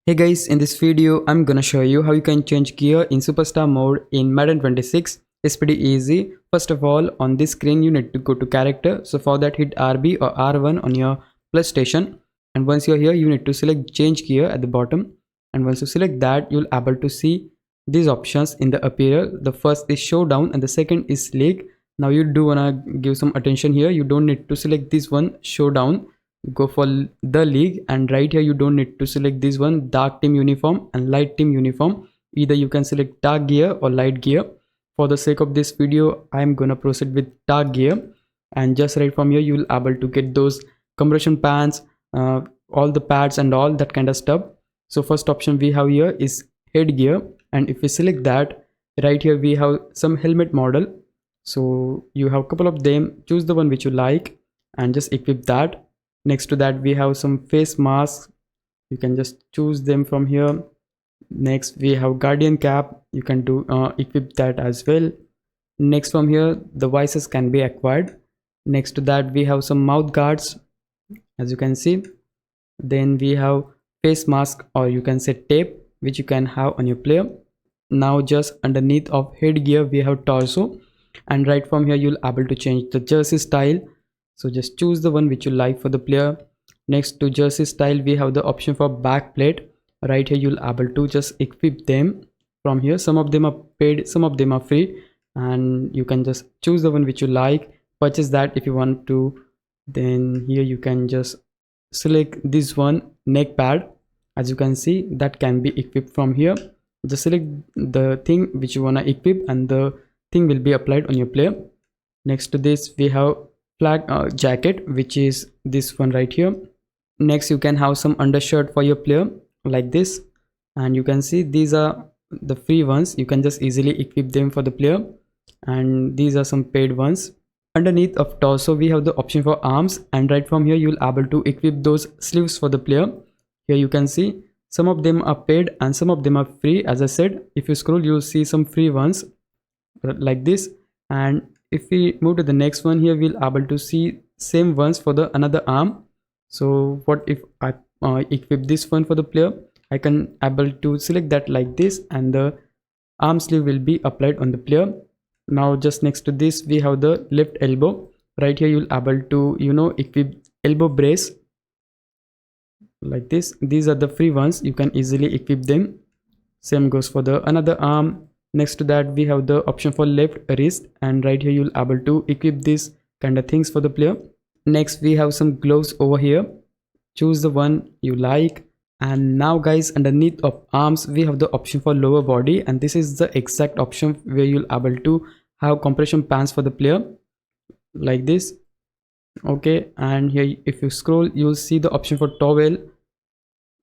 Hey guys, in this video I'm gonna show you how you can change gear in superstar mode in Madden 26. It's pretty easy. First of all, on this screen you need to go to character. So for that, hit RB or R1 on your PlayStation, and once you're here you need to select change gear at the bottom, and once you select that you'll able to see these options in the appearer. The first is showdown and the second is league. Now you do wanna give some attention here. You don't need to select this one showdown, go for the league, and right here you don't need to select this one dark team uniform and light team uniform. Either you can select dark gear or light gear. For the sake of this video I am gonna proceed with dark gear, and just right from here you will able to get those compression pants, all the pads and all that kind of stuff. So first option we have here is head gear, and if we select that, right here we have some helmet model. So you have a couple of them, choose the one which you like and just equip that. Next to that we have some face masks, you can just choose them from here. Next we have guardian cap, you can do equip that as well. Next from here the vices can be acquired. Next to that we have some mouth guards, as you can see. Then we have face mask, or you can say tape, which you can have on your player. Now just underneath of head gear we have torso, and right from here you'll able to change the jersey style. So just choose the one which you like for the player. Next to jersey style we have the option for back plate. Right here you'll able to just equip them from here. Some of them are paid, some of them are free, and you can just choose the one which you like, purchase that if you want to. Then here you can just select this one neck pad, as you can see, that can be equipped from here. Just select the thing which you want to equip and the thing will be applied on your player. Next to this we have flag jacket, which is this one right here. Next you can have some undershirt for your player like this, and you can see these are the free ones, you can just easily equip them for the player, and these are some paid ones. Underneath of torso we have the option for arms, and right from here you'll able to equip those sleeves for the player. Here you can see some of them are paid and some of them are free. As I said, if you scroll you'll see some free ones like this. And if we move to the next one, here we'll able to see same ones for the another arm. So what if I equip this one for the player, I can able to select that like this, and the arm sleeve will be applied on the player. Now just next to this we have the left elbow. Right here you'll able to equip elbow brace like this. These are the free ones, you can easily equip them. Same goes for the another arm. Next to that we have the option for left wrist, and right here you'll able to equip this kind of things for the player. Next we have some gloves over here, choose the one you like. And now guys, underneath of arms we have the option for lower body, and this is the exact option where you'll able to have compression pants for the player like this. Okay, and here if you scroll you'll see the option for towel,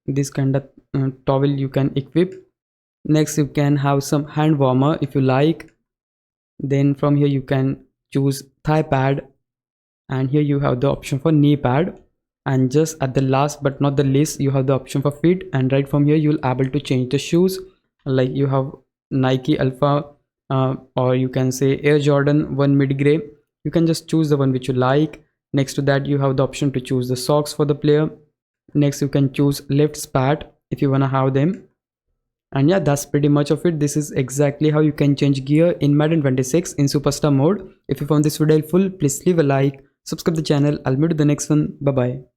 this kind of towel you can equip. Next you can have some hand warmer if you like. Then from here you can choose thigh pad, and here you have the option for knee pad. And just at the last but not the least you have the option for feet, and right from here you'll able to change the shoes. Like you have Nike Alpha, or you can say Air Jordan 1 mid gray, you can just choose the one which you like. Next to that you have the option to choose the socks for the player. Next you can choose left spat if you want to have them. And yeah, that's pretty much of it. This is exactly how you can change gear in Madden 26 in superstar mode. If you found this video helpful, please leave a like, subscribe the channel. I'll meet you in the next one. Bye bye.